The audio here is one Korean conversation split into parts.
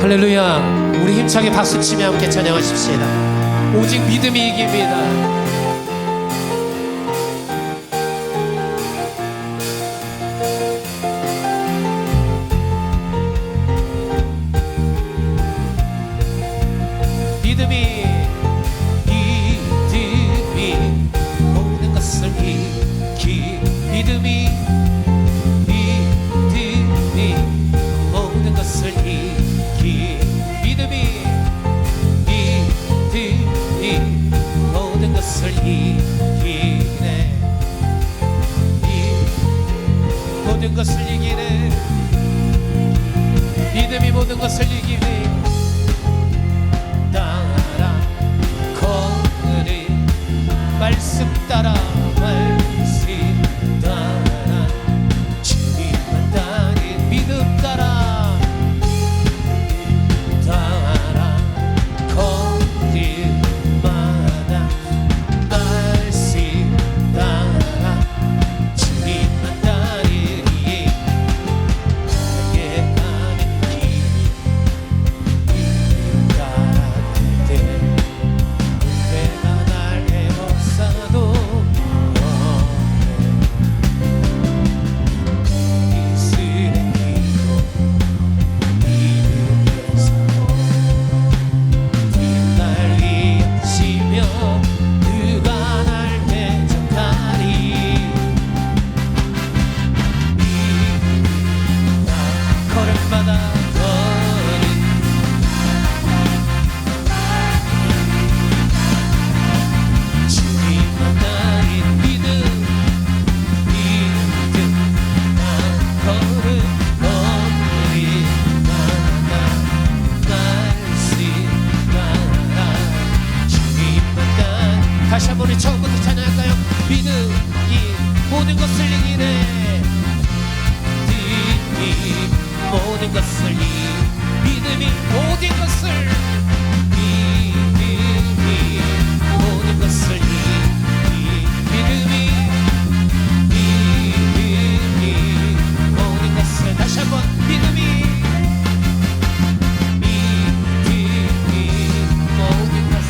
할렐루야. 우리 힘차게 박수치며 함께 찬양하십시다. 오직 믿음이 이깁니다. 믿음이 모든 것을 이기. 믿음이 모든 것을 이기. 믿음이 모든 것을 이기네. 모든 것을 이기네. 믿음이 모든 것을 이기네. 말씀 따라 말씀 따라 주님만 따른 믿음 따라 거리마다 말씀 따라 주님만 따르니 나에게 가는 길 따라갈 때 다시 한번 우리 처음부터 찬양할까요? 믿음이 모든 것을 이기네. 믿음이 모든 것을 믿음이 모든 것을 믿음이 모든 것을 믿음이 모든 것을 다시 한번 믿음이 모든 것을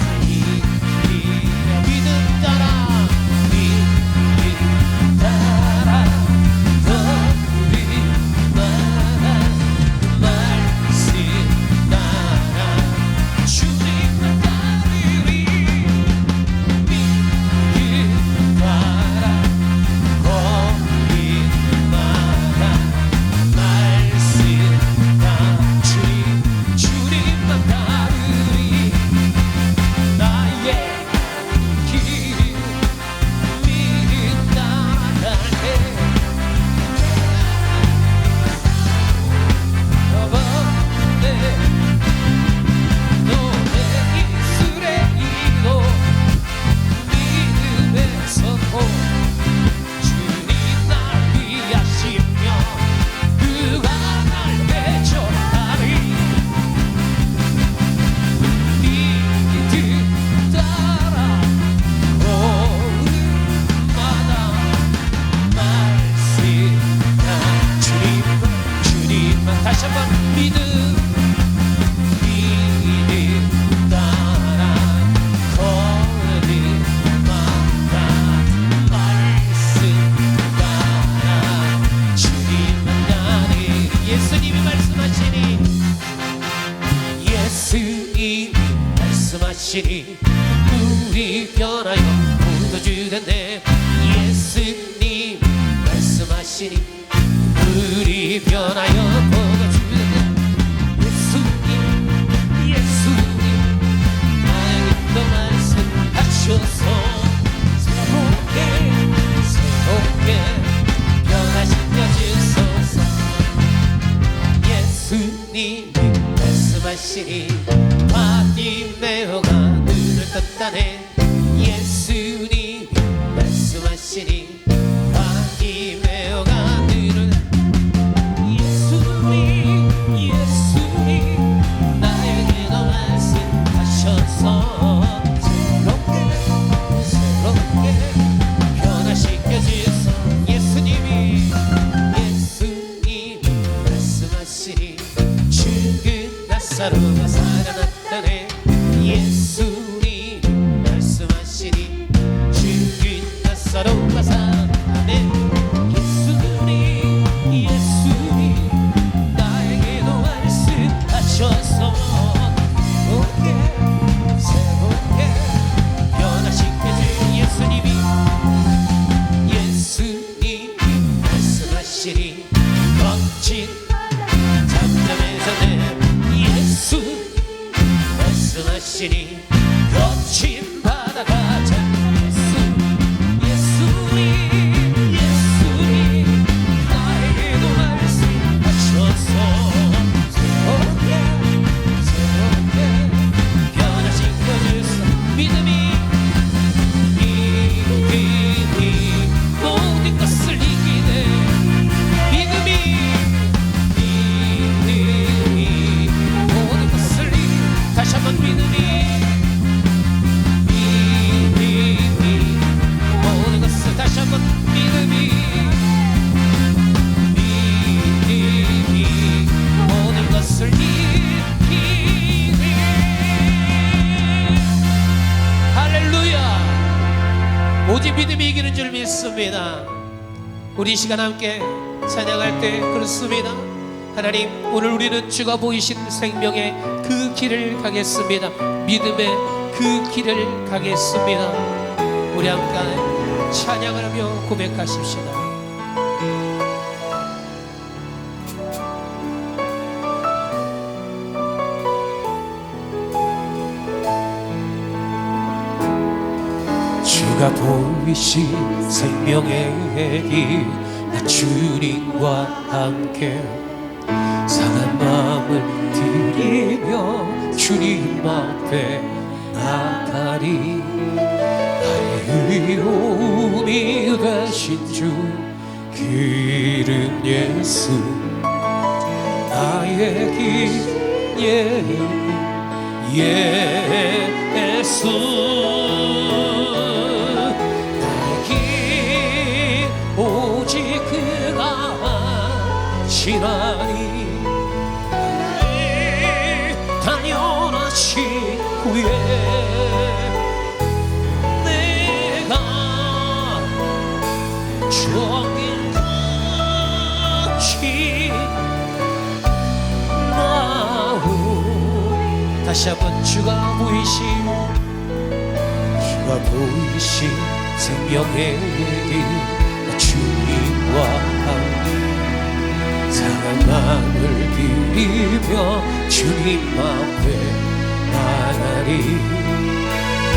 다시 한번 믿음 따라 거리마다 말씀 따라 주님만 따르니 예수님이 말씀하시니 예수님이 말씀하시니 우리 변하여 보도주겠네. 예수님이 말씀하시니 우리 변하여 새롭게 변화시켜 주소서. 예수님이 말씀하시니 바디메오가 눈을 떴다네. 예수님이 말씀하시니 바디메오가 눈을 예수님 나에게도 말씀하셔서 예수님이 말씀하시니 죽은 나사 나사로가 살아났다네. 예수님 말씀하시니 죽은 나사로가 살아나네. 예수님 나에게도 말씀하셔서 새롭게 변화시켜준 예수님이 말씀하시니 거친 잠잠해서는 예수 말씀하시니 거친 바다가 잠겼어. 예수님 나에게도 말씀하셔서 새롭게 변화시켜주소. 믿음이 모든 것을 이기네. 믿음이 모든 것을 이기네. 다시 한번 믿음이 모든 것을 다시 한번 믿음이 모든 것을 이기네. 할렐루야. 오직 믿음이 이기는 줄 믿습니다. 우리 이 시간 함께 찬양할 때 그렇습니다. 하나님, 오늘 우리는 주가 보이신 생명의 그 길을 가겠습니다. 믿음의 그 길을 가겠습니다. 우리 함께 찬양을 하며 고백하십시다. 주가 보이신 생명의 길, 나 주님과 함께 상한 마음을 드리며 주님 앞에 나가리. 나의 의로움이 되신 주 그 이름 예수, 나의 길 예수. 오직 그가 하시나니 단연하신 후에 내가 정인 같이 마음. 다시 한번 주가 보이신 생명의 길, 주님과 함께 상한 마음을 드리며 주님 앞에 나가리.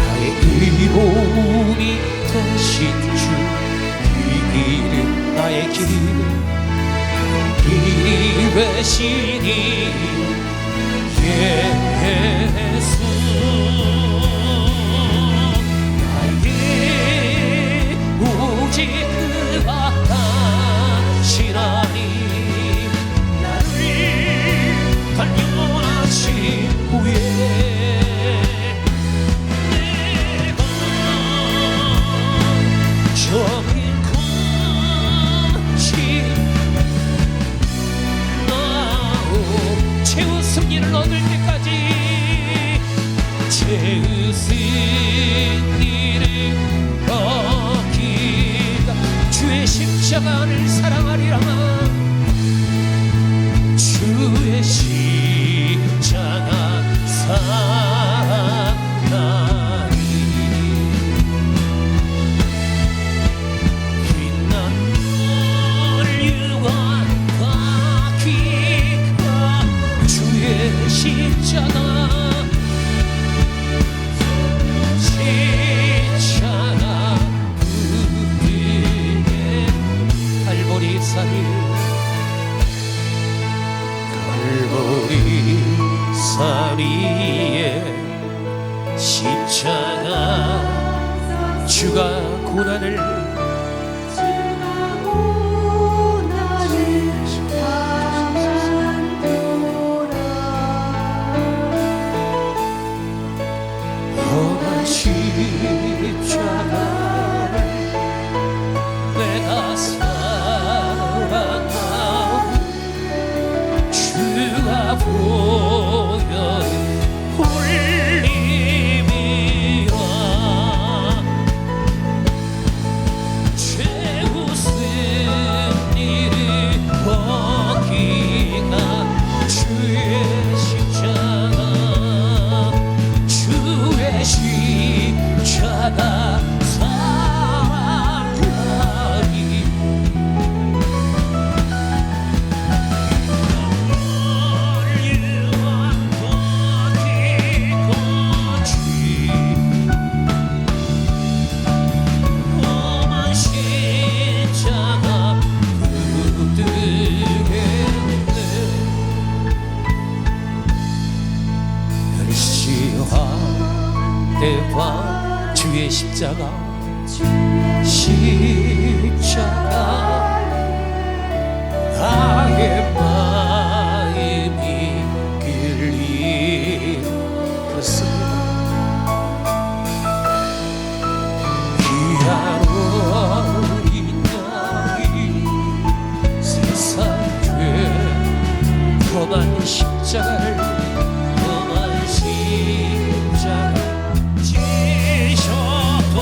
나의 의로움이 되신 주 그 길은 나의 길은 길이 되시니 예수. 오직 그가 하시나니 나를 단련하신 후에 내가 정인 같이 나오. 최후 승리를 얻을 때까지 최후 승리를 주의 십자가를 사랑하리라. 주의 십자가 사랑하리. 빛난 유관과 귀가 주의 십자가 갈보리산위에 십자가 주가 고난을 영원 십자가를 내가 사랑하오. 주가 보여 대화 주의 십자가 십자가 나의 마음이 끌린 것은 귀한 어린 양이 세상 죄 험한 십자가를 험한 십자가 지셔도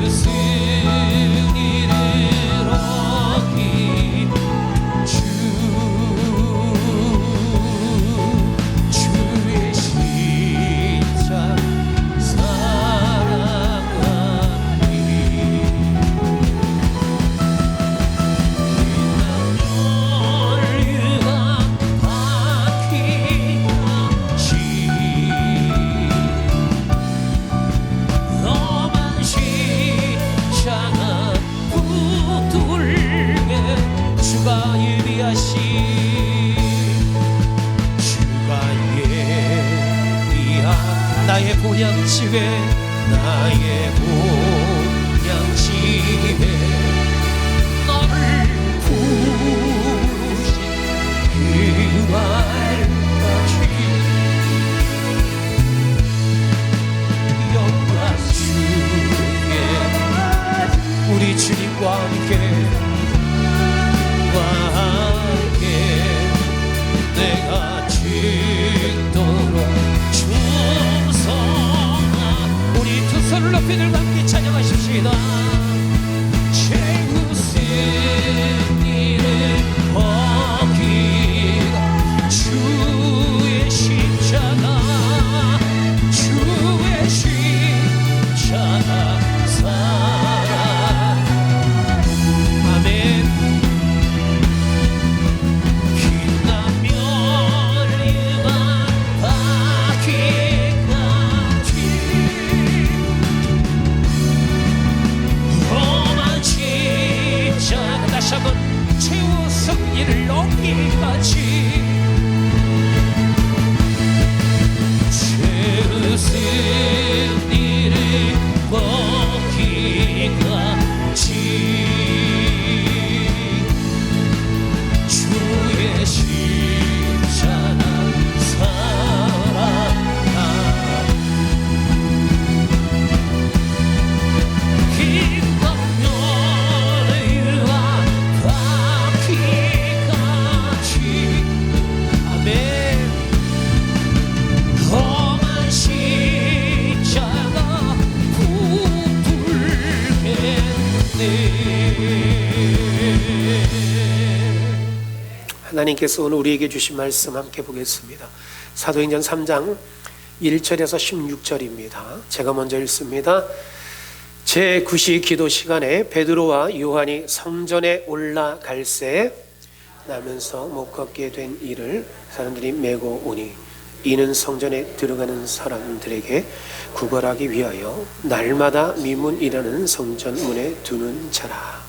그 승리를 얻기 주의 십자가 사랑하니 나의 보양집에 나의 보양집에 너를 부르신 그날까지 영광 주께 우리 주님과 함께 내가 죽도록 우리 두 손을 높이 들고 함께 찬양하십시다. 최후 승리를 얻기가 주의 십자가 사랑 아멘. 다시 한번 최후 승리를 얻기까지 최후 승리를 얻기까지 주의 십자가 사랑하라 하나님께서 오늘 우리에게 주신 말씀 함께 보겠습니다. 사도행전 3장 1절에서 16절입니다. 제가 먼저 읽습니다. 제9시 기도 시간에 베드로와 요한이 성전에 올라갈새 나면서 못 걷게 된 이를 사람들이 메고 오니 이는 성전에 들어가는 사람들에게 구걸하기 위하여 날마다 미문이라는 성전문에 두는 자라.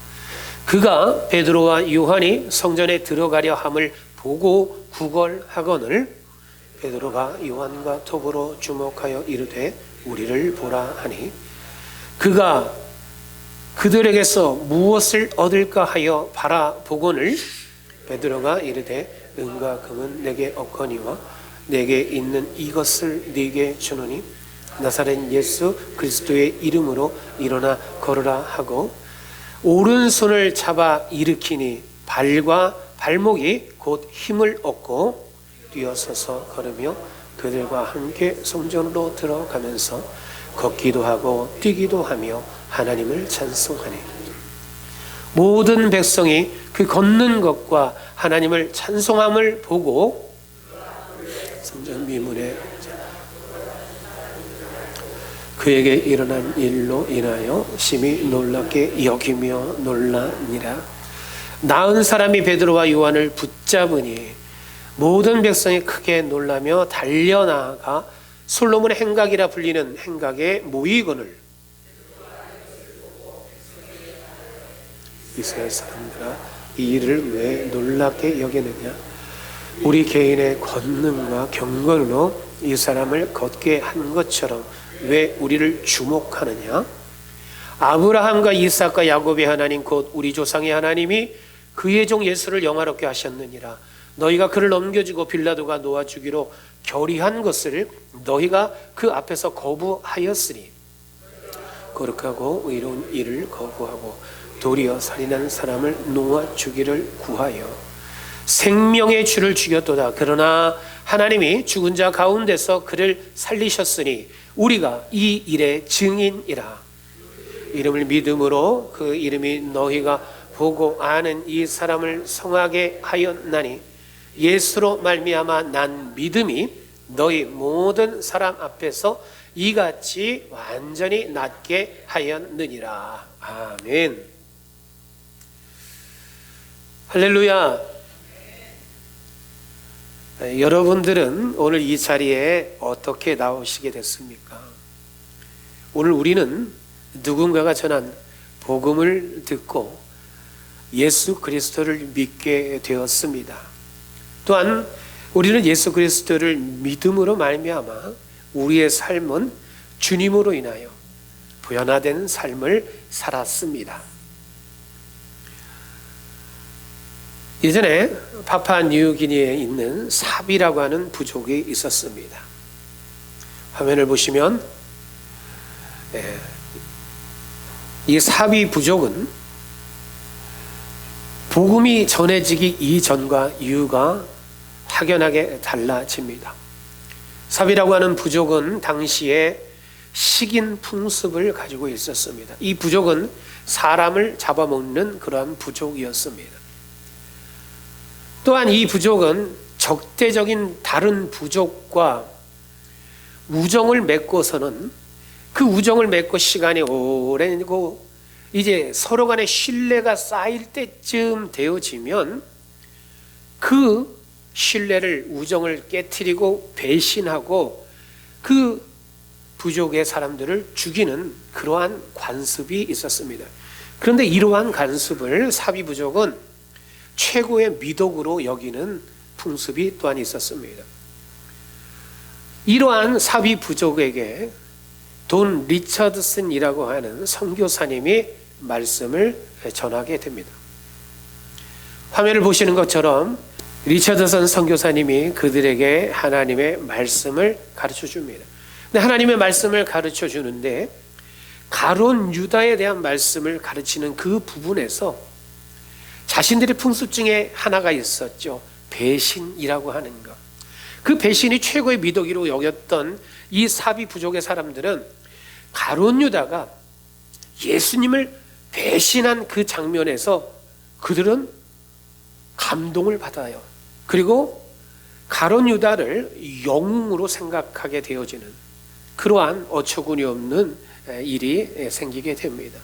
그가 베드로와 요한이 성전에 들어가려 함을 보고 구걸하거늘 베드로가 요한과 더불어 주목하여 이르되 우리를 보라 하니 그가 그들에게서 무엇을 얻을까 하여 바라보거늘 베드로가 이르되 은과 금은 내게 없거니와 내게 있는 이것을 네게 주노니 나사렛 예수 그리스도의 이름으로 일어나 걸으라 하고 오른손을 잡아 일으키니 발과 발목이 곧 힘을 얻고 뛰어서서 걸으며 그들과 함께 성전으로 들어가면서 걷기도 하고 뛰기도 하며 하나님을 찬송하니 모든 백성이 그 걷는 것과 하나님을 찬송함을 보고 성전 미문에 그에게 일어난 일로 인하여 심히 놀랍게 여기며 놀라니라. 나은 사람이 베드로와 요한을 붙잡으니 모든 백성이 크게 놀라며 달려나가 솔로몬의 행각이라 불리는 행각에 모이거늘 이스라엘 사람들아 이 일을 왜 놀랍게 여기느냐. 우리 개인의 권능과 경건으로 이 사람을 걷게 한 것처럼 왜 우리를 주목하느냐? 아브라함과 이삭과 야곱의 하나님 곧 우리 조상의 하나님이 그의 종 예수를 영화롭게 하셨느니라. 너희가 그를 넘겨주고 빌라도가 놓아 주기로 결의한 것을 너희가 그 앞에서 거부하였으니 거룩하고 의로운 일을 거부하고 도리어 살인한 사람을 놓아 주기를 구하여 생명의 주를 죽였도다. 그러나 하나님이 죽은 자 가운데서 그를 살리셨으니 우리가 이 일의 증인이라. 이름을 믿음으로 그 이름이 너희가 보고 아는 이 사람을 성하게 하였나니 예수로 말미암아 난 믿음이 너희 모든 사람 앞에서 이같이 완전히 낫게 하였느니라. 아멘. 할렐루야. 여러분들은 오늘 이 자리에 어떻게 나오시게 됐습니까? 오늘 우리는 누군가가 전한 복음을 듣고 예수 그리스도를 믿게 되었습니다. 또한 우리는 예수 그리스도를 믿음으로 말미암아 우리의 삶은 주님으로 인하여 변화된 삶을 살았습니다. 예전에 파푸아뉴기니에 있는 사비라고 하는 부족이 있었습니다. 화면을 보시면 이 사비 부족은 복음이 전해지기 이전과 이후가 확연하게 달라집니다. 사비라고 하는 부족은 당시에 식인 풍습을 가지고 있었습니다. 이 부족은 사람을 잡아먹는 그러한 부족이었습니다. 또한 이 부족은 적대적인 다른 부족과 우정을 맺고서는 그 우정을 맺고 시간이 오래고 이제 서로 간의 신뢰가 쌓일 때쯤 되어지면 그 신뢰를 우정을 깨트리고 배신하고 그 부족의 사람들을 죽이는 그러한 관습이 있었습니다. 그런데 이러한 관습을 사비 부족은 최고의 미덕으로 여기는 풍습이 또한 있었습니다. 이러한 사비 부족에게 돈 리처드슨이라고 하는 선교사님이 말씀을 전하게 됩니다. 화면을 보시는 것처럼 리처드슨 선교사님이 그들에게 하나님의 말씀을 가르쳐 줍니다. 근데 하나님의 말씀을 가르쳐 주는데 가론 유다에 대한 말씀을 가르치는 그 부분에서 자신들의 풍습 중에 하나가 있었죠. 배신이라고 하는 것. 그 배신이 최고의 미덕이로 여겼던 이 사비 부족의 사람들은 가론 유다가 예수님을 배신한 그 장면에서 그들은 감동을 받아요. 그리고 가론 유다를 영웅으로 생각하게 되어지는 그러한 어처구니 없는 일이 생기게 됩니다.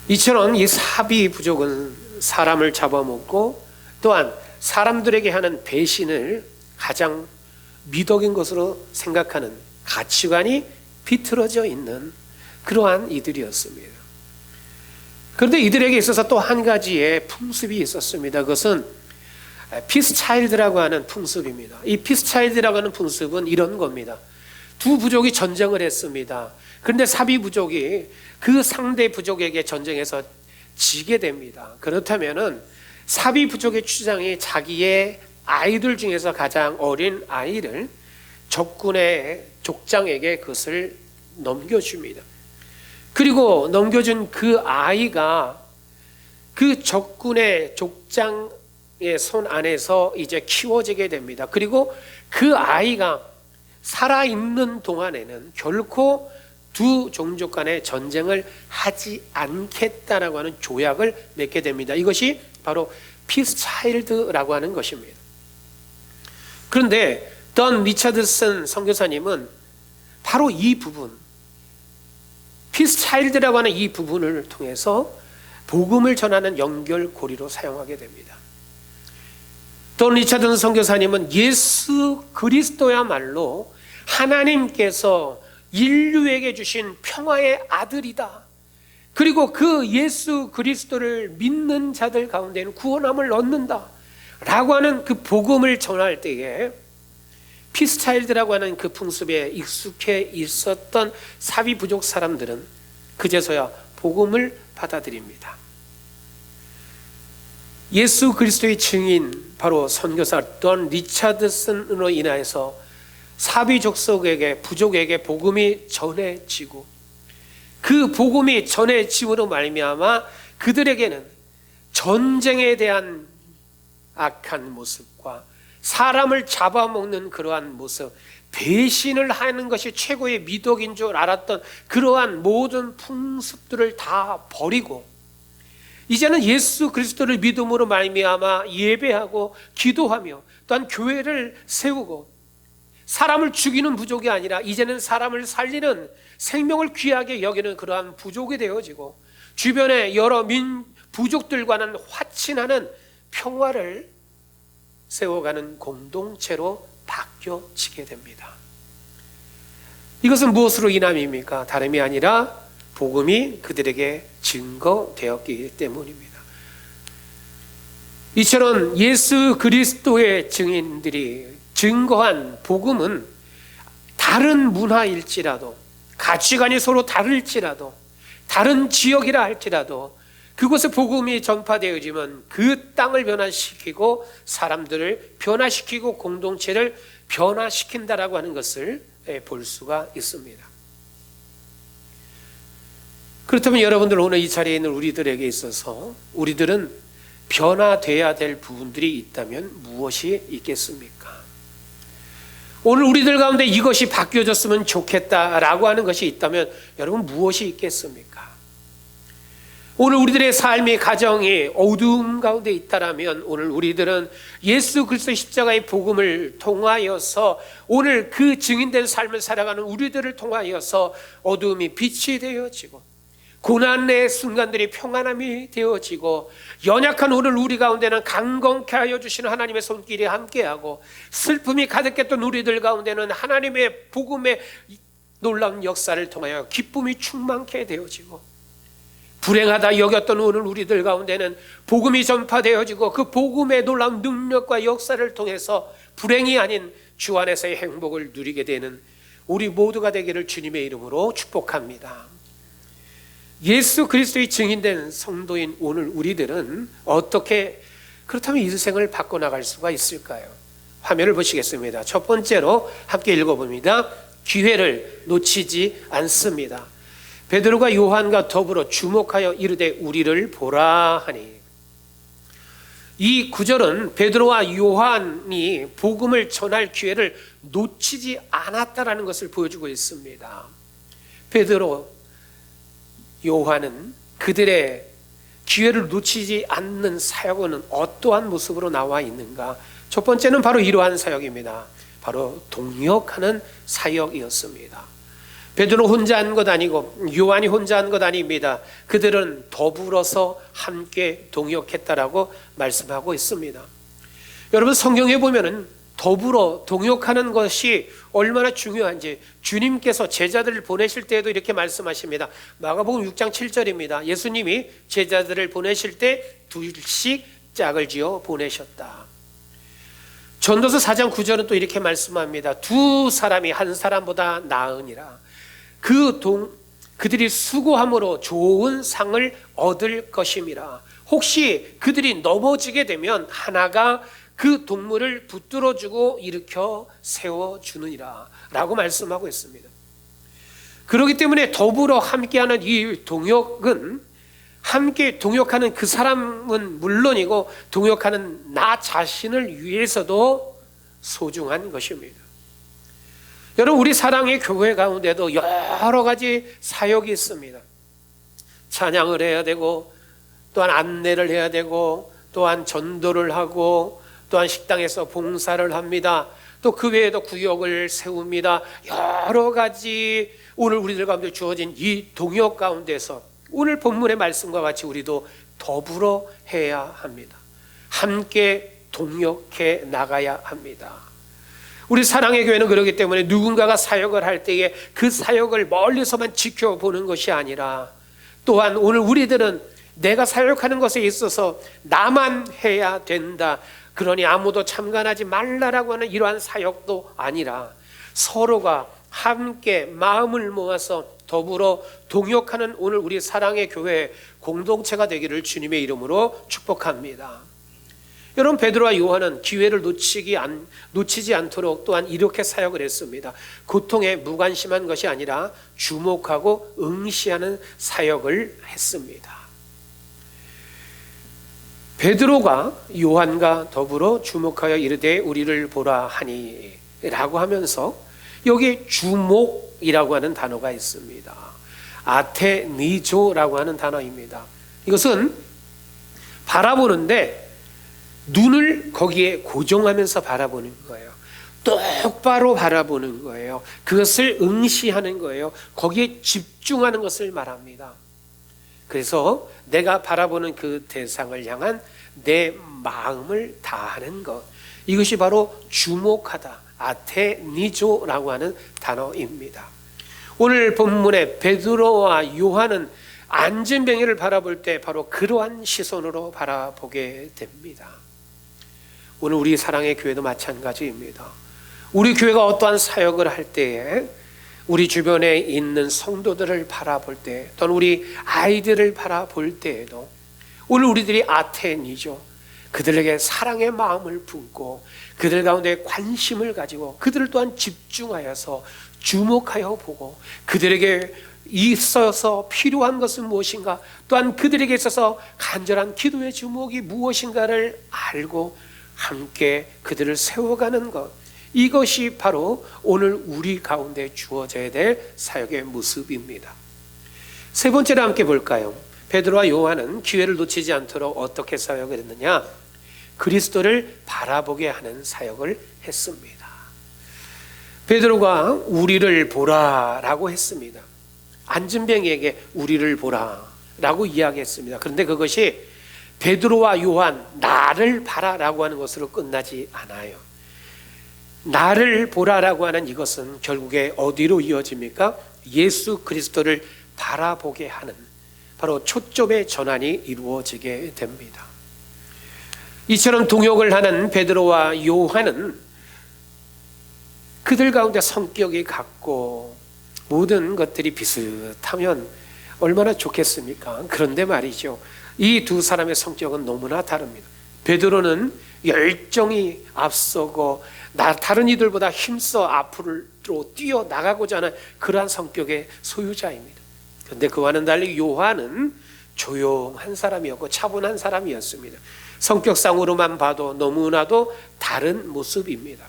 이처럼 이 사비 부족은 사람을 잡아먹고 또한 사람들에게 하는 배신을 가장 미덕인 것으로 생각하는 가치관이 비틀어져 있는 그러한 이들이었습니다. 그런데 이들에게 있어서 또 한 가지의 풍습이 있었습니다. 그것은 피스 차일드라고 하는 풍습입니다. 이 피스 차일드라고 하는 풍습은 이런 겁니다. 두 부족이 전쟁을 했습니다. 그런데 사비 부족이 그 상대 부족에게 전쟁에서 지게 됩니다. 그렇다면은 사비 부족의 주장이 자기의 아이들 중에서 가장 어린 아이를 적군의 족장에게 그것을 넘겨줍니다. 그리고 넘겨준 그 아이가 그 적군의 족장의 손 안에서 이제 키워지게 됩니다. 그리고 그 아이가 살아있는 동안에는 결코 두 종족 간의 전쟁을 하지 않겠다라고 하는 조약을 맺게 됩니다. 이것이 바로 피스 차일드라고 하는 것입니다. 그런데 던 리처드슨 선교사님은 바로 이 부분, 피스 차일드라고 하는 이 부분을 통해서 복음을 전하는 연결고리로 사용하게 됩니다. 던 리처드슨 선교사님은 예수 그리스도야말로 하나님께서 인류에게 주신 평화의 아들이다. 그리고 그 예수 그리스도를 믿는 자들 가운데는 구원함을 얻는다. 라고 하는 그 복음을 전할 때에 피스차일드라고 하는 그 풍습에 익숙해 있었던 사비 부족 사람들은 그제서야 복음을 받아들입니다. 예수 그리스도의 증인 바로 선교사 돈 리차드슨으로 인하여서 사비 족속에게 부족에게 복음이 전해지고 그 복음이 전해짐으로 말미암아 그들에게는 전쟁에 대한 악한 모습과 사람을 잡아먹는 그러한 모습, 배신을 하는 것이 최고의 미덕인 줄 알았던 그러한 모든 풍습들을 다 버리고 이제는 예수 그리스도를 믿음으로 말미암아 예배하고 기도하며 또한 교회를 세우고 사람을 죽이는 부족이 아니라 이제는 사람을 살리는 생명을 귀하게 여기는 그러한 부족이 되어지고 주변의 여러 부족들과는 화친하는 평화를 세워가는 공동체로 바뀌어지게 됩니다. 이것은 무엇으로 인함입니까? 다름이 아니라 복음이 그들에게 증거되었기 때문입니다. 이처럼 예수 그리스도의 증인들이 증거한 복음은 다른 문화일지라도 가치관이 서로 다를지라도 다른 지역이라 할지라도 그곳에 복음이 전파되어지면 그 땅을 변화시키고 사람들을 변화시키고 공동체를 변화시킨다라고 하는 것을 볼 수가 있습니다. 그렇다면 여러분들 오늘 이 자리에 있는 우리들에게 있어서 우리들은 변화돼야 될 부분들이 있다면 무엇이 있겠습니까? 오늘 우리들 가운데 이것이 바뀌어졌으면 좋겠다라고 하는 것이 있다면 여러분 무엇이 있겠습니까? 오늘 우리들의 삶이 가정이 어두움 가운데 있다라면 오늘 우리들은 예수 그리스도 십자가의 복음을 통하여서 오늘 그 증인된 삶을 살아가는 우리들을 통하여서 어두움이 빛이 되어지고 고난의 순간들이 평안함이 되어지고 연약한 오늘 우리 가운데는 강건케 하여 주시는 하나님의 손길이 함께하고 슬픔이 가득했던 우리들 가운데는 하나님의 복음의 놀라운 역사를 통하여 기쁨이 충만케 되어지고 불행하다 여겼던 오늘 우리들 가운데는 복음이 전파되어지고 그 복음의 놀라운 능력과 역사를 통해서 불행이 아닌 주 안에서의 행복을 누리게 되는 우리 모두가 되기를 주님의 이름으로 축복합니다. 예수 그리스도의 증인된 성도인 오늘 우리들은 어떻게 그렇다면 인생을 바꿔나갈 수가 있을까요? 화면을 보시겠습니다. 첫 번째로 함께 읽어봅니다. 기회를 놓치지 않습니다. 베드로가 요한과 더불어 주목하여 이르되 우리를 보라 하니, 이 구절은 베드로와 요한이 복음을 전할 기회를 놓치지 않았다라는 것을 보여주고 있습니다. 베드로, 요한은 그들의 기회를 놓치지 않는 사역은 어떠한 모습으로 나와 있는가? 첫 번째는 바로 이러한 사역입니다. 바로 동역하는 사역이었습니다. 베드로 혼자 한 것 아니고 요한이 혼자 한 것 아닙니다. 그들은 더불어서 함께 동역했다라고 말씀하고 있습니다. 여러분 성경에 보면은 더불어 동역하는 것이 얼마나 중요한지 주님께서 제자들을 보내실 때에도 이렇게 말씀하십니다. 마가복음 6장 7절입니다. 예수님이 제자들을 보내실 때 둘씩 짝을 지어 보내셨다. 전도서 4장 9절은 또 이렇게 말씀합니다. 두 사람이 한 사람보다 나으니라. 그들이 수고함으로 좋은 상을 얻을 것임이라. 혹시 그들이 넘어지게 되면 하나가 그 동물을 붙들어주고 일으켜 세워주느니라 라고 말씀하고 있습니다. 그렇기 때문에 더불어 함께하는 이 동역은 함께 동역하는 그 사람은 물론이고 동역하는 나 자신을 위해서도 소중한 것입니다. 여러분 우리 사랑의 교회 가운데도 여러 가지 사역이 있습니다. 찬양을 해야 되고 또한 안내를 해야 되고 또한 전도를 하고 또한 식당에서 봉사를 합니다. 또 그 외에도 구역을 세웁니다. 여러 가지 오늘 우리들 가운데 주어진 이 동역 가운데서 오늘 본문의 말씀과 같이 우리도 더불어 해야 합니다. 함께 동역해 나가야 합니다. 우리 사랑의 교회는 그렇기 때문에 누군가가 사역을 할 때에 그 사역을 멀리서만 지켜보는 것이 아니라 또한 오늘 우리들은 내가 사역하는 것에 있어서 나만 해야 된다, 그러니 아무도 참관하지 말라라고 하는 이러한 사역도 아니라 서로가 함께 마음을 모아서 더불어 동역하는 오늘 우리 사랑의 교회 공동체가 되기를 주님의 이름으로 축복합니다. 여러분, 베드로와 요한은 기회를 놓치지 않도록 또한 이렇게 사역을 했습니다. 고통에 무관심한 것이 아니라 주목하고 응시하는 사역을 했습니다. 베드로가 요한과 더불어 주목하여 이르되 우리를 보라 하니 라고 하면서 여기에 주목이라고 하는 단어가 있습니다. 아테니조라고 하는 단어입니다. 이것은 바라보는데 눈을 거기에 고정하면서 바라보는 거예요. 똑바로 바라보는 거예요. 그것을 응시하는 거예요. 거기에 집중하는 것을 말합니다. 그래서 내가 바라보는 그 대상을 향한 내 마음을 다하는 것, 이것이 바로 주목하다, 아테니조라고 하는 단어입니다. 오늘 본문의 베드로와 요한은 안진뱅이를 바라볼 때 바로 그러한 시선으로 바라보게 됩니다. 오늘 우리 사랑의 교회도 마찬가지입니다. 우리 교회가 어떠한 사역을 할 때에 우리 주변에 있는 성도들을 바라볼 때, 또는 우리 아이들을 바라볼 때에도 오늘 우리들이 아테니죠. 그들에게 사랑의 마음을 품고 그들 가운데 관심을 가지고 그들을 또한 집중하여서 주목하여 보고 그들에게 있어서 필요한 것은 무엇인가, 또한 그들에게 있어서 간절한 기도의 주목이 무엇인가를 알고 함께 그들을 세워가는 것, 이것이 바로 오늘 우리 가운데 주어져야 될 사역의 모습입니다. 세 번째로 함께 볼까요? 베드로와 요한은 기회를 놓치지 않도록 어떻게 사역을 했느냐? 그리스도를 바라보게 하는 사역을 했습니다. 베드로가 우리를 보라라고 했습니다. 안진뱅이에게 우리를 보라라고 이야기했습니다. 그런데 그것이 베드로와 요한, 나를 봐라라고 하는 것으로 끝나지 않아요. 나를 보라라고 하는 이것은 결국에 어디로 이어집니까? 예수 그리스도를 바라보게 하는 바로 초점의 전환이 이루어지게 됩니다. 이처럼 동역을 하는 베드로와 요한은 그들 가운데 성격이 같고 모든 것들이 비슷하면 얼마나 좋겠습니까? 그런데 말이죠, 이 두 사람의 성격은 너무나 다릅니다. 베드로는 열정이 앞서고 다른 이들보다 힘써 앞으로 뛰어나가고자 하는 그러한 성격의 소유자입니다. 그런데 그와는 달리 요한은 조용한 사람이었고 차분한 사람이었습니다. 성격상으로만 봐도 너무나도 다른 모습입니다.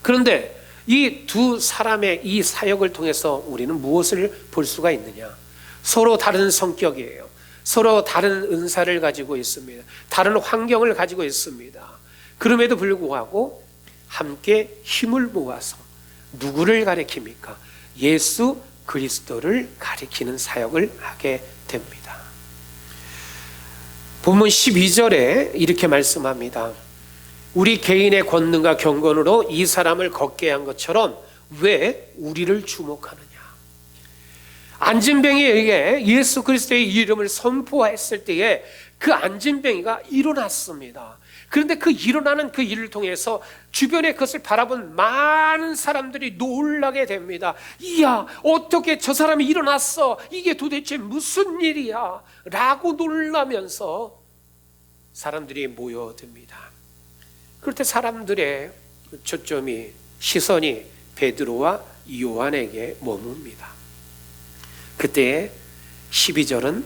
그런데 이 두 사람의 이 사역을 통해서 우리는 무엇을 볼 수가 있느냐? 서로 다른 성격이에요. 서로 다른 은사를 가지고 있습니다. 다른 환경을 가지고 있습니다. 그럼에도 불구하고 함께 힘을 모아서 누구를 가리킵니까? 예수 그리스도를 가리키는 사역을 하게 됩니다. 본문 12절에 이렇게 말씀합니다. 우리 개인의 권능과 경건으로 이 사람을 걷게 한 것처럼 왜 우리를 주목하느냐? 안진뱅이에게 예수 그리스도의 이름을 선포했을 때에 그 안진뱅이가 일어났습니다. 그런데 그 일어나는 그 일을 통해서 주변에 그것을 바라본 많은 사람들이 놀라게 됩니다. 이야, 어떻게 저 사람이 일어났어? 이게 도대체 무슨 일이야? 라고 놀라면서 사람들이 모여듭니다. 그럴 때 사람들의 초점이, 시선이 베드로와 요한에게 머뭅니다. 그때 12절은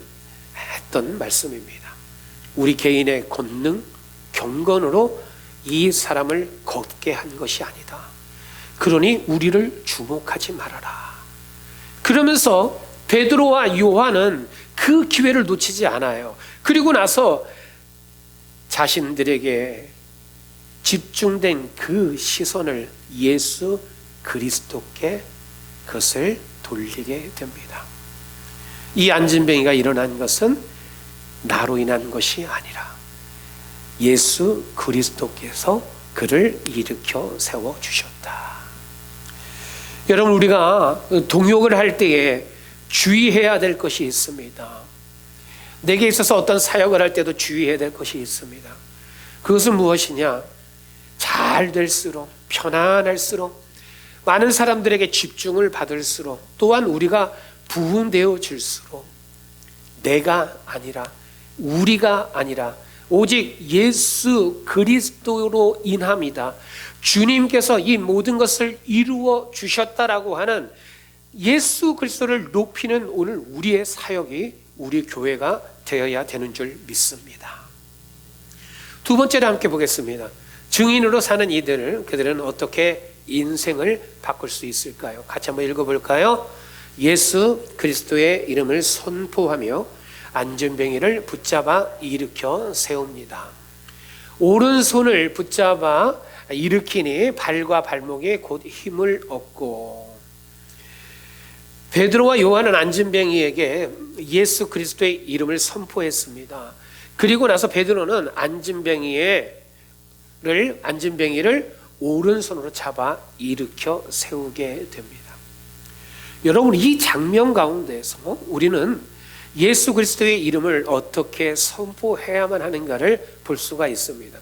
했던 말씀입니다. 우리 개인의 권능, 경건으로 이 사람을 걷게 한 것이 아니다. 그러니 우리를 주목하지 말아라. 그러면서 베드로와 요한은 그 기회를 놓치지 않아요. 그리고 나서 자신들에게 집중된 그 시선을 예수 그리스도께 그것을 돌리게 됩니다. 이 안진뱅이가 일어난 것은 나로 인한 것이 아니라 예수 그리스도께서 그를 일으켜 세워주셨다. 여러분, 우리가 동역을 할 때에 주의해야 될 것이 있습니다. 내게 있어서 어떤 사역을 할 때도 주의해야 될 것이 있습니다. 그것은 무엇이냐? 잘 될수록, 편안할수록, 많은 사람들에게 집중을 받을수록, 또한 우리가 부흥되어질수록 내가 아니라, 우리가 아니라 오직 예수 그리스도로 인함이다, 주님께서 이 모든 것을 이루어 주셨다라고 하는 예수 그리스도를 높이는 오늘 우리의 사역이 우리 교회가 되어야 되는 줄 믿습니다. 두 번째로 함께 보겠습니다. 증인으로 사는 그들은 어떻게 인생을 바꿀 수 있을까요? 같이 한번 읽어볼까요? 예수 그리스도의 이름을 선포하며 안전뱅이를 붙잡아 일으켜 세웁니다. 오른손을 붙잡아 일으키니 발과 발목에 곧 힘을 얻고. 베드로와 요한은 안전뱅이에게 예수 그리스도의 이름을 선포했습니다. 그리고 나서 베드로는 안전뱅이를 오른손으로 잡아 일으켜 세우게 됩니다. 여러분, 이 장면 가운데서 우리는 예수 그리스도의 이름을 어떻게 선포해야만 하는가를 볼 수가 있습니다.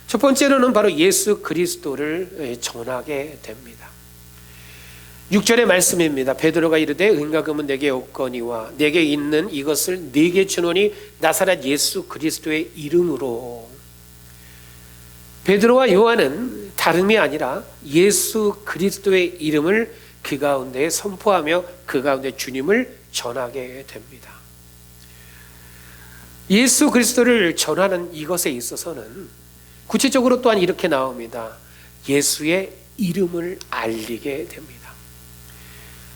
첫 번째로는 바로 예수 그리스도를 전하게 됩니다. 6절의 말씀입니다. 베드로가 이르되 은과 금은 내게 없거니와 내게 있는 이것을 네게 주노니 나사렛 예수 그리스도의 이름으로. 베드로와 요한은 다름이 아니라 예수 그리스도의 이름을 그 가운데 선포하며 그 가운데 주님을 전하게 됩니다. 예수 그리스도를 전하는 이것에 있어서는 구체적으로 또한 이렇게 나옵니다. 예수의 이름을 알리게 됩니다.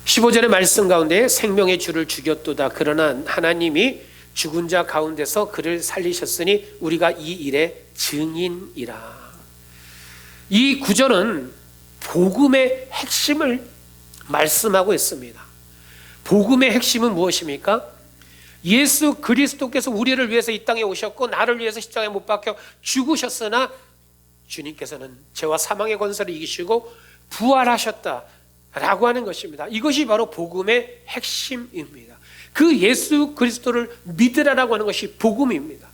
15절의 말씀 가운데 생명의 주를 죽였도다. 그러나 하나님이 죽은 자 가운데서 그를 살리셨으니 우리가 이 일의 증인이라. 이 구절은 복음의 핵심을 말씀하고 있습니다. 복음의 핵심은 무엇입니까? 예수 그리스도께서 우리를 위해서 이 땅에 오셨고 나를 위해서 십자가에 못 박혀 죽으셨으나 주님께서는 죄와 사망의 권세를 이기시고 부활하셨다라고 하는 것입니다. 이것이 바로 복음의 핵심입니다. 그 예수 그리스도를 믿으라라고 하는 것이 복음입니다.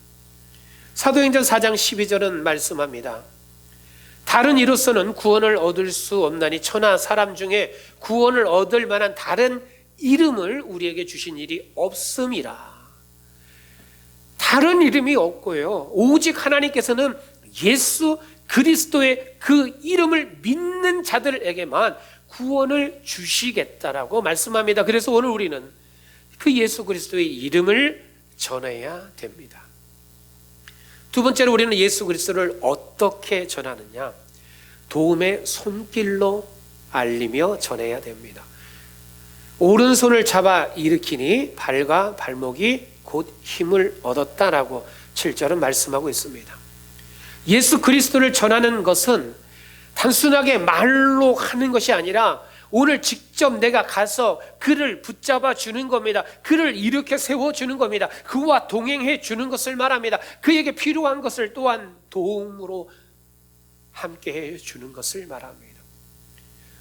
사도행전 4장 12절은 말씀합니다. 다른 이로서는 구원을 얻을 수 없나니 천하 사람 중에 구원을 얻을 만한 다른 이름을 우리에게 주신 일이 없음이라. 다른 이름이 없고요, 오직 하나님께서는 예수 그리스도의 그 이름을 믿는 자들에게만 구원을 주시겠다라고 말씀합니다. 그래서 오늘 우리는 그 예수 그리스도의 이름을 전해야 됩니다. 두 번째로 우리는 예수 그리스도를 어떻게 전하느냐? 도움의 손길로 알리며 전해야 됩니다. 오른손을 잡아 일으키니 발과 발목이 곧 힘을 얻었다라고 7절은 말씀하고 있습니다. 예수 그리스도를 전하는 것은 단순하게 말로 하는 것이 아니라 오늘 직접 내가 가서 그를 붙잡아 주는 겁니다. 그를 일으켜 세워주는 겁니다. 그와 동행해 주는 것을 말합니다. 그에게 필요한 것을 또한 도움으로 함께해 주는 것을 말합니다.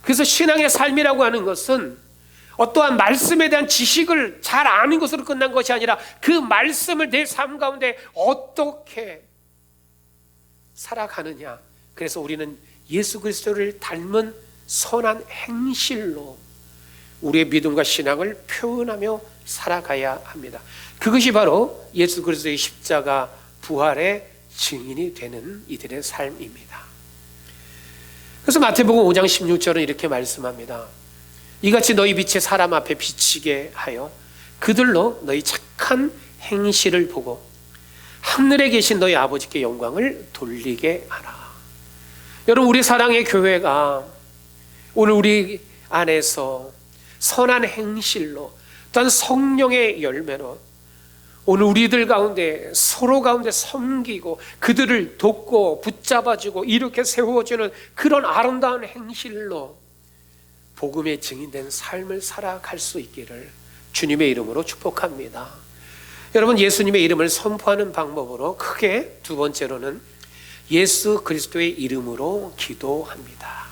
그래서 신앙의 삶이라고 하는 것은 어떠한 말씀에 대한 지식을 잘 아는 것으로 끝난 것이 아니라 그 말씀을 내 삶 가운데 어떻게 살아가느냐. 그래서 우리는 예수 그리스도를 닮은 선한 행실로 우리의 믿음과 신앙을 표현하며 살아가야 합니다. 그것이 바로 예수 그리스도의 십자가 부활의 증인이 되는 이들의 삶입니다. 그래서 마태복음 5장 16절은 이렇게 말씀합니다. 이같이 너희 빛이 사람 앞에 비치게 하여 그들로 너희 착한 행실을 보고 하늘에 계신 너희 아버지께 영광을 돌리게 하라. 여러분, 우리 사랑의 교회가 오늘 우리 안에서 선한 행실로 또한 성령의 열매로 오늘 우리들 가운데 서로 가운데 섬기고 그들을 돕고 붙잡아주고 이렇게 세워주는 그런 아름다운 행실로 복음의 증인된 삶을 살아갈 수 있기를 주님의 이름으로 축복합니다. 여러분, 예수님의 이름을 선포하는 방법으로 크게 두 번째로는 예수 그리스도의 이름으로 기도합니다.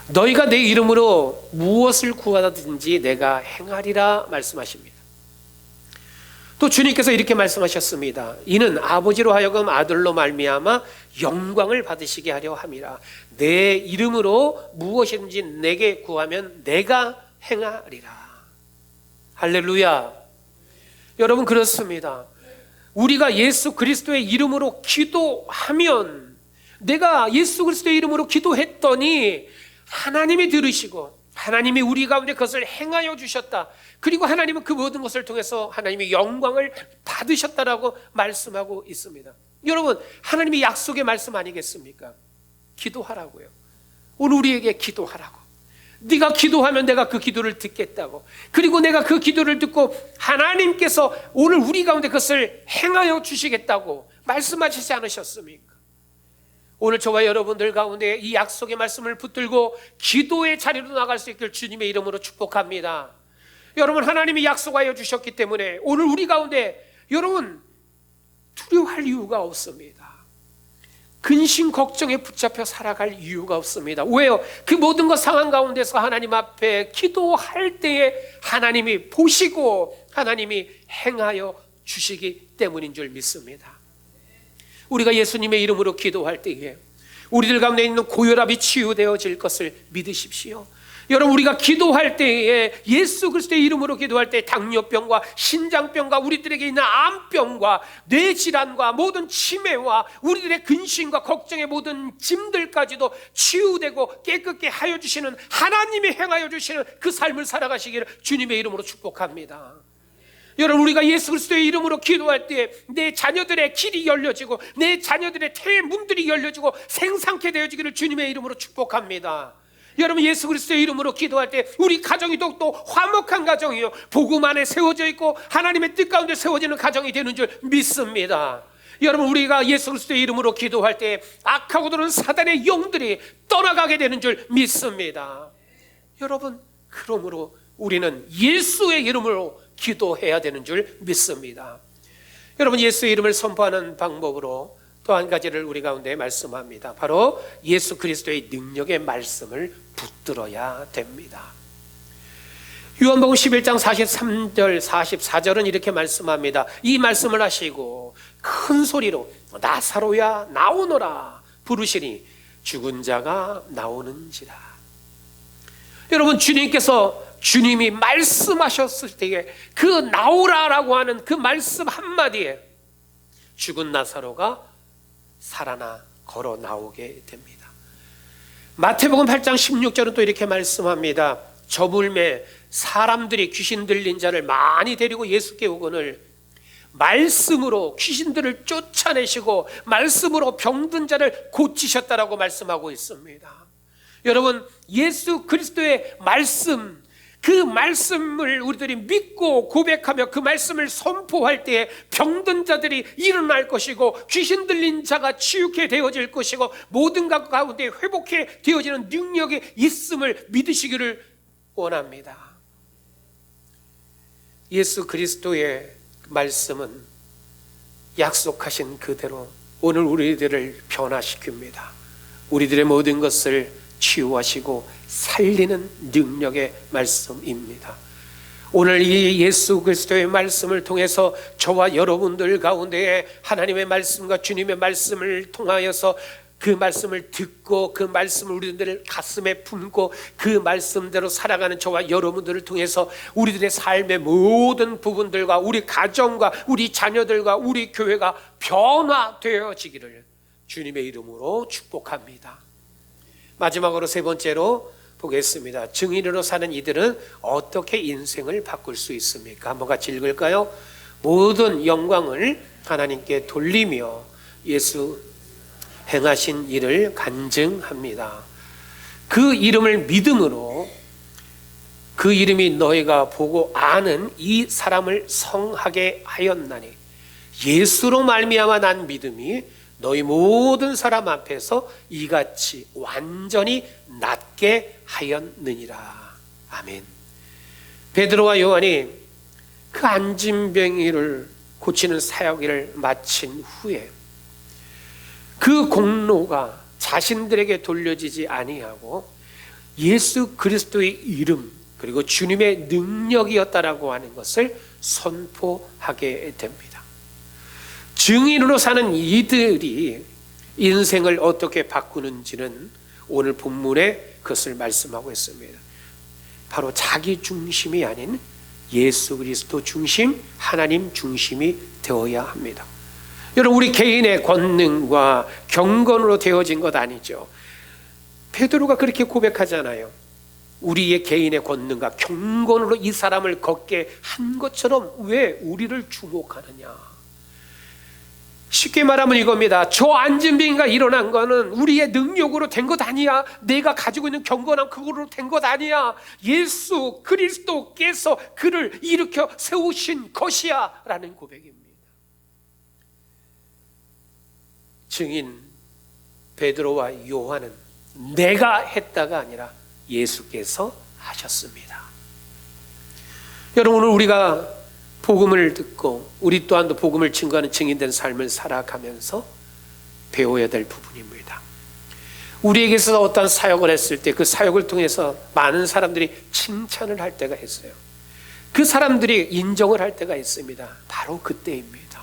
너희가 내 이름으로 무엇을 구하든지 내가 행하리라 말씀하십니다. 또 주님께서 이렇게 말씀하셨습니다. 이는 아버지로 하여금 아들로 말미암아 영광을 받으시게 하려 함이라. 내 이름으로 무엇이든지 내게 구하면 내가 행하리라. 할렐루야. 여러분, 그렇습니다. 우리가 예수 그리스도의 이름으로 기도하면, 내가 예수 그리스도의 이름으로 기도했더니 하나님이 들으시고 하나님이 우리 가운데 그것을 행하여 주셨다. 그리고 하나님은 그 모든 것을 통해서 하나님이 영광을 받으셨다라고 말씀하고 있습니다. 여러분, 하나님이 약속의 말씀 아니겠습니까? 기도하라고요. 오늘 우리에게 기도하라고. 네가 기도하면 내가 그 기도를 듣겠다고. 그리고 내가 그 기도를 듣고 하나님께서 오늘 우리 가운데 그것을 행하여 주시겠다고 말씀하시지 않으셨습니까? 오늘 저와 여러분들 가운데 이 약속의 말씀을 붙들고 기도의 자리로 나갈 수 있길 주님의 이름으로 축복합니다. 여러분, 하나님이 약속하여 주셨기 때문에 오늘 우리 가운데 여러분 두려워할 이유가 없습니다. 근심 걱정에 붙잡혀 살아갈 이유가 없습니다. 왜요? 그 모든 것 상황 가운데서 하나님 앞에 기도할 때에 하나님이 보시고 하나님이 행하여 주시기 때문인 줄 믿습니다. 우리가 예수님의 이름으로 기도할 때에 우리들 가운데 있는 고혈압이 치유되어질 것을 믿으십시오. 여러분, 우리가 기도할 때에 예수 그리스도의 이름으로 기도할 때 당뇨병과 신장병과 우리들에게 있는 암병과 뇌질환과 모든 치매와 우리들의 근심과 걱정의 모든 짐들까지도 치유되고 깨끗게 하여 주시는 하나님이 행하여 주시는 그 삶을 살아가시기를 주님의 이름으로 축복합니다. 여러분, 우리가 예수 그리스도의 이름으로 기도할 때 내 자녀들의 길이 열려지고 내 자녀들의 태의 문들이 열려지고 생상케 되어지기를 주님의 이름으로 축복합니다. 여러분, 예수 그리스도의 이름으로 기도할 때 우리 가정이 또 화목한 가정이요, 복음 안에 세워져 있고 하나님의 뜻 가운데 세워지는 가정이 되는 줄 믿습니다. 여러분, 우리가 예수 그리스도의 이름으로 기도할 때 악하고 들은 사단의 영들이 떠나가게 되는 줄 믿습니다. 여러분, 그러므로 우리는 예수의 이름으로 기도해야 되는 줄 믿습니다. 여러분, 예수의 이름을 선포하는 방법으로 또 한 가지를 우리 가운데 말씀합니다. 바로 예수 그리스도의 능력의 말씀을 붙들어야 됩니다. 요한복음 11장 43절 44절은 이렇게 말씀합니다. 이 말씀을 하시고 큰 소리로 나사로야 나오너라 부르시니 죽은 자가 나오는지라. 여러분, 주님이 말씀하셨을 때에 그 나오라라고 하는 그 말씀 한마디에 죽은 나사로가 살아나 걸어 나오게 됩니다. 마태복음 8장 16절은 또 이렇게 말씀합니다. 저물매 사람들이 귀신 들린 자를 많이 데리고 예수께 오거늘 말씀으로 귀신들을 쫓아내시고 말씀으로 병든 자를 고치셨다라고 말씀하고 있습니다. 여러분, 예수 그리스도의 말씀, 그 말씀을 우리들이 믿고 고백하며 그 말씀을 선포할 때에 병든 자들이 일어날 것이고 귀신 들린 자가 치유케 되어질 것이고 모든 것 가운데 회복해 되어지는 능력이 있음을 믿으시기를 원합니다. 예수 그리스도의 말씀은 약속하신 그대로 오늘 우리들을 변화시킵니다. 우리들의 모든 것을 치유하시고 살리는 능력의 말씀입니다. 오늘 이 예수 그리스도의 말씀을 통해서 저와 여러분들 가운데에 하나님의 말씀과 주님의 말씀을 통하여서 그 말씀을 듣고 그 말씀을 우리들 가슴에 품고 그 말씀대로 살아가는 저와 여러분들을 통해서 우리들의 삶의 모든 부분들과 우리 가정과 우리 자녀들과 우리 교회가 변화되어지기를 주님의 이름으로 축복합니다. 마지막으로 세 번째로 보겠습니다. 증인으로 사는 이들은 어떻게 인생을 바꿀 수 있습니까? 한번 같이 읽을까요? 모든 영광을 하나님께 돌리며 예수 행하신 일을 간증합니다. 그 이름을 믿음으로 그 이름이 너희가 보고 아는 이 사람을 성하게 하였나니 예수로 말미암아 난 믿음이 너희 모든 사람 앞에서 이같이 완전히 낫게 하였느니라. 아멘. 베드로와 요한이 그 안진병이를 고치는 사역을 마친 후에 그 공로가 자신들에게 돌려지지 아니하고 예수 그리스도의 이름, 그리고 주님의 능력이었다라고 하는 것을 선포하게 됩니다. 증인으로 사는 이들이 인생을 어떻게 바꾸는지는 오늘 본문에 그것을 말씀하고 있습니다. 바로 자기 중심이 아닌 예수 그리스도 중심, 하나님 중심이 되어야 합니다. 여러분, 우리 개인의 권능과 경건으로 되어진 것 아니죠. 베드로가 그렇게 고백하잖아요. 우리의 개인의 권능과 경건으로 이 사람을 걷게 한 것처럼 왜 우리를 주목하느냐. 쉽게 말하면 이겁니다. 저 안진뱅이가 일어난 거는 우리의 능력으로 된 것 아니야. 내가 가지고 있는 경건함 그거로 된 것 아니야. 예수 그리스도께서 그를 일으켜 세우신 것이야 라는 고백입니다. 증인 베드로와 요한은 내가 했다가 아니라 예수께서 하셨습니다. 여러분, 오늘 우리가 복음을 듣고 우리 또한도 복음을 증거하는 증인된 삶을 살아가면서 배워야 될 부분입니다. 우리에게 있어서 어떤 사역을 했을 때 그 사역을 통해서 많은 사람들이 칭찬을 할 때가 있어요. 그 사람들이 인정을 할 때가 있습니다. 바로 그때입니다.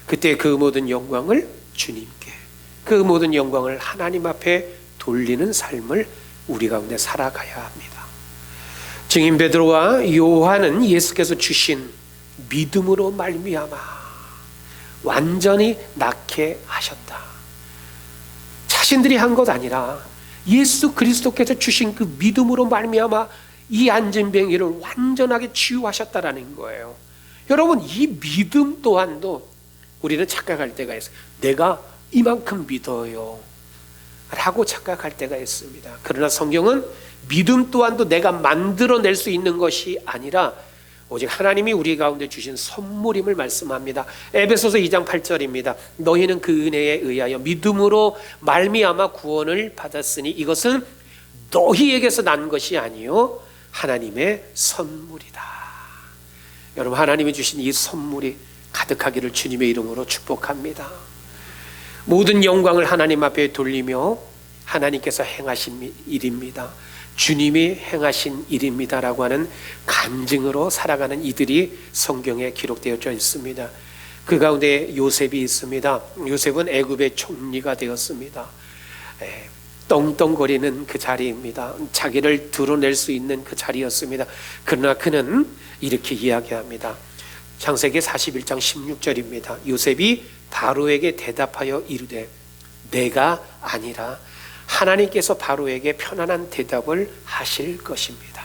그때 그 모든 영광을 주님께, 그 모든 영광을 하나님 앞에 돌리는 삶을 우리 가운데 살아가야 합니다. 증인 베드로와 요한은 예수께서 주신 믿음으로 말미암아 완전히 낫게 하셨다. 자신들이 한 것 아니라 예수 그리스도께서 주신 그 믿음으로 말미암아 이 안진뱅이를 완전하게 치유하셨다라는 거예요. 여러분, 이 믿음 또한도 우리는 착각할 때가 있어요. 내가 이만큼 믿어요 라고 착각할 때가 있습니다. 그러나 성경은 믿음 또한도 내가 만들어낼 수 있는 것이 아니라 오직 하나님이 우리 가운데 주신 선물임을 말씀합니다. 에베소서 2장 8절입니다. 너희는 그 은혜에 의하여 믿음으로 말미암아 구원을 받았으니 이것은 너희에게서 난 것이 아니요 하나님의 선물이다. 여러분, 하나님이 주신 이 선물이 가득하기를 주님의 이름으로 축복합니다. 모든 영광을 하나님 앞에 돌리며 하나님께서 행하신 일입니다. 주님이 행하신 일입니다라고 하는 간증으로 살아가는 이들이 성경에 기록되어져 있습니다. 그 가운데 요셉이 있습니다. 요셉은 애굽의 총리가 되었습니다. 떵떵거리는 그 자리입니다. 자기를 드러낼 수 있는 그 자리였습니다. 그러나 그는 이렇게 이야기합니다. 창세기 41장 16절입니다. 요셉이 바로에게 대답하여 이르되 내가 아니라 하나님께서 바로에게 편안한 대답을 하실 것입니다.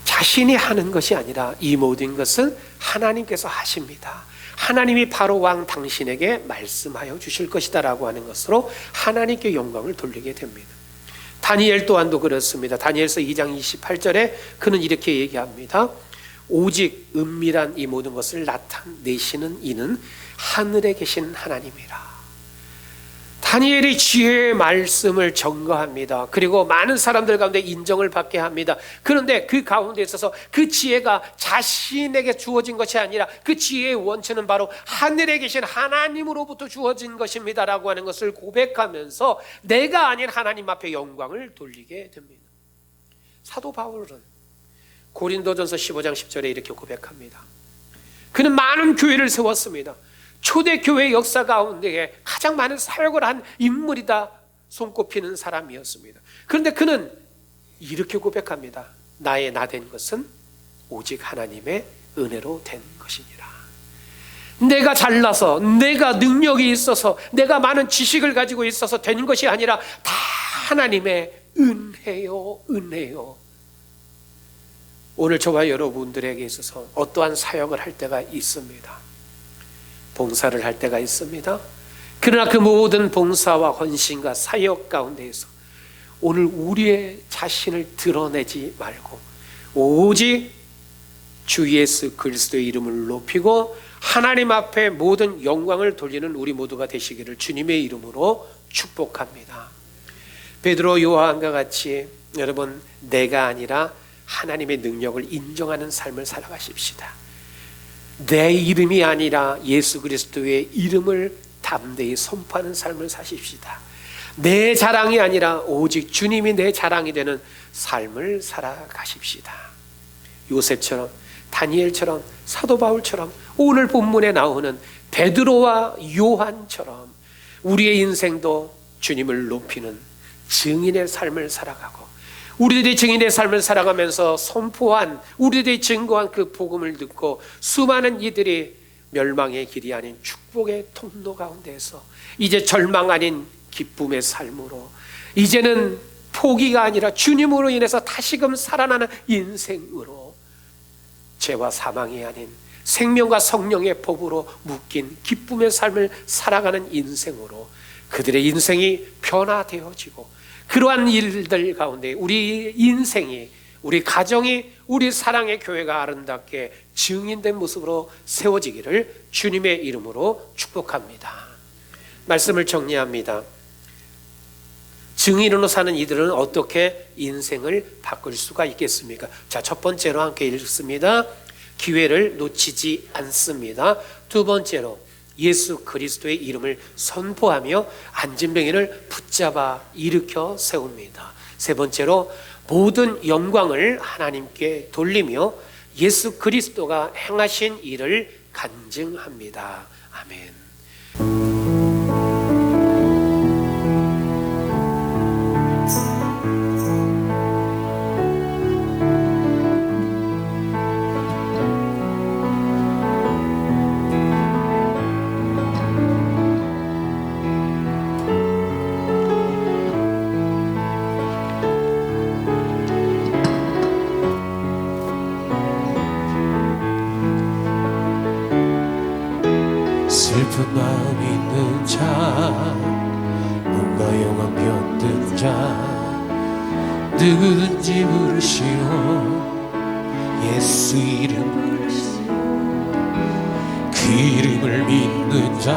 자신이 하는 것이 아니라 이 모든 것은 하나님께서 하십니다. 하나님이 바로 왕 당신에게 말씀하여 주실 것이다 라고 하는 것으로 하나님께 영광을 돌리게 됩니다. 다니엘 또한도 그렇습니다. 다니엘서 2장 28절에 그는 이렇게 얘기합니다. 오직 은밀한 이 모든 것을 나타내시는 이는 하늘에 계신 하나님이라. 다니엘이 지혜의 말씀을 전거합니다. 그리고 많은 사람들 가운데 인정을 받게 합니다. 그런데 그 가운데 있어서 그 지혜가 자신에게 주어진 것이 아니라 그 지혜의 원천은 바로 하늘에 계신 하나님으로부터 주어진 것입니다 라고 하는 것을 고백하면서 내가 아닌 하나님 앞에 영광을 돌리게 됩니다. 사도 바울은 고린도전서 15장 10절에 이렇게 고백합니다. 그는 많은 교회를 세웠습니다. 초대교회 역사 가운데 가장 많은 사역을 한 인물이다 손꼽히는 사람이었습니다. 그런데 그는 이렇게 고백합니다. 나의 나된 것은 오직 하나님의 은혜로 된 것이니라. 내가 잘나서, 내가 능력이 있어서, 내가 많은 지식을 가지고 있어서 된 것이 아니라 다 하나님의 은혜요, 은혜요. 오늘 저와 여러분들에게 있어서 어떠한 사역을 할 때가 있습니다. 봉사를 할 때가 있습니다. 그러나 그 모든 봉사와 헌신과 사역 가운데에서 오늘 우리의 자신을 드러내지 말고 오직 주 예수 그리스도의 이름을 높이고 하나님 앞에 모든 영광을 돌리는 우리 모두가 되시기를 주님의 이름으로 축복합니다. 베드로 요한과 같이 여러분, 내가 아니라 하나님의 능력을 인정하는 삶을 살아가십시다. 내 이름이 아니라 예수 그리스도의 이름을 담대히 선포하는 삶을 사십시다. 내 자랑이 아니라 오직 주님이 내 자랑이 되는 삶을 살아가십시다. 요셉처럼, 다니엘처럼, 사도 바울처럼, 오늘 본문에 나오는 베드로와 요한처럼 우리의 인생도 주님을 높이는 증인의 삶을 살아가고, 우리들이 증인의 삶을 살아가면서 선포한, 우리들이 증거한 그 복음을 듣고 수많은 이들이 멸망의 길이 아닌 축복의 통로 가운데서 이제 절망 아닌 기쁨의 삶으로, 이제는 포기가 아니라 주님으로 인해서 다시금 살아나는 인생으로, 죄와 사망이 아닌 생명과 성령의 법으로 묶인 기쁨의 삶을 살아가는 인생으로 그들의 인생이 변화되어지고, 그러한 일들 가운데 우리 인생이, 우리 가정이, 우리 사랑의 교회가 아름답게 증인된 모습으로 세워지기를 주님의 이름으로 축복합니다. 말씀을 정리합니다. 증인으로 사는 이들은 어떻게 인생을 바꿀 수가 있겠습니까? 자, 첫 번째로 함께 읽습니다. 기회를 놓치지 않습니다. 두 번째로 예수 그리스도의 이름을 선포하며 안진뱅이를 붙잡아 일으켜 세웁니다. 세 번째로 모든 영광을 하나님께 돌리며 예수 그리스도가 행하신 일을 간증합니다. 아멘. 슬픈 마음 있는 자, 뭔가 영원 병든 자, 누구든지 부르시오. 예수 이름, 그 이름을 믿는 자,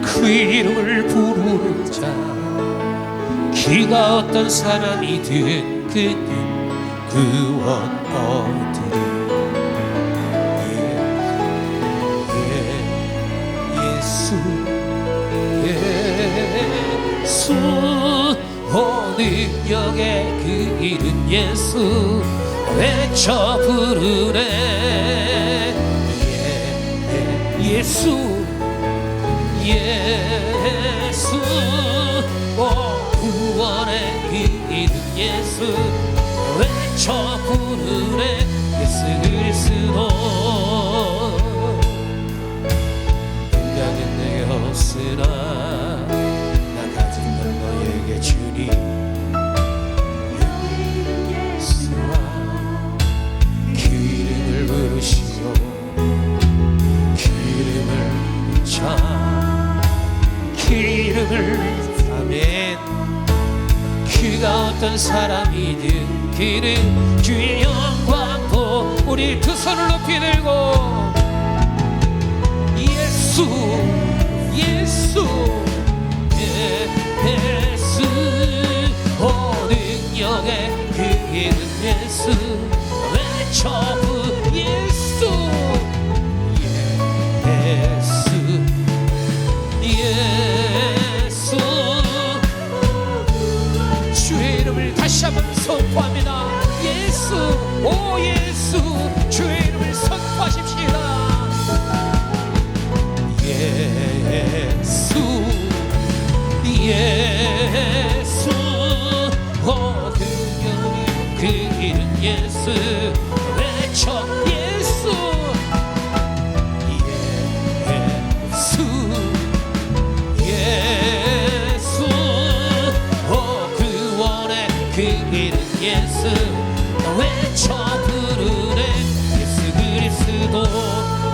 그 이름을 부르는 자, 기가 어떤 사람이든 그는 구원 얻으리. 예수, 오 능력의 그 이름 예수 외쳐 부르네. 예수, 예수, 오 구원의 그 이름 예수 외쳐 부르네. 예수 그리스도 쓰나 나 가진 건 너에게 주니 예수와 그 이름을 부르시오. 그 이름을 자, 그 이름을 아멘. 그가 어떤 사람이든 그는 주의 영광도. 우리 두 손을 높이 들고 예수, 예수, 예수, 오 능력의 그 이름 예수 외쳐 예수, 예수, 예수. 주의 이름을 다시 한번 선포합니다. 예수, 오 예수, 주의 이름을 선포하십시다. 예수, 예수, 오 그 이름 예수 외쳐 예수, 예수, 예수, 오 구원의 그 이름 예수 외쳐 부르네. 예수 그리스도.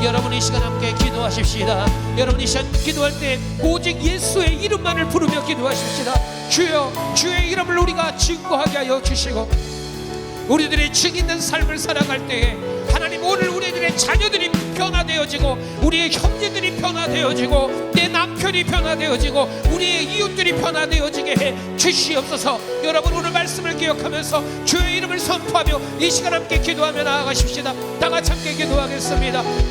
여러분 이 시간 함께 기도하십시다. 여러분 이 시간 기도할 때 오직 예수의 이름만을 부르며 기도하십시다. 주여, 주의 이름을 우리가 증거하게 하여 주시고, 우리들의 증인된 삶을 살아갈 때에 하나님 오늘 우리들의 자녀들이 변화되어지고, 우리의 형제들이 변화되어지고, 내 남편이 변화되어지고, 우리의 이웃들이 변화되어지게 해 주시옵소서. 여러분 오늘 말씀을 기억하면서 주의 이름을 선포하며 이 시간 함께 기도하며 나아가십시다. 다 같이 함께 기도하겠습니다.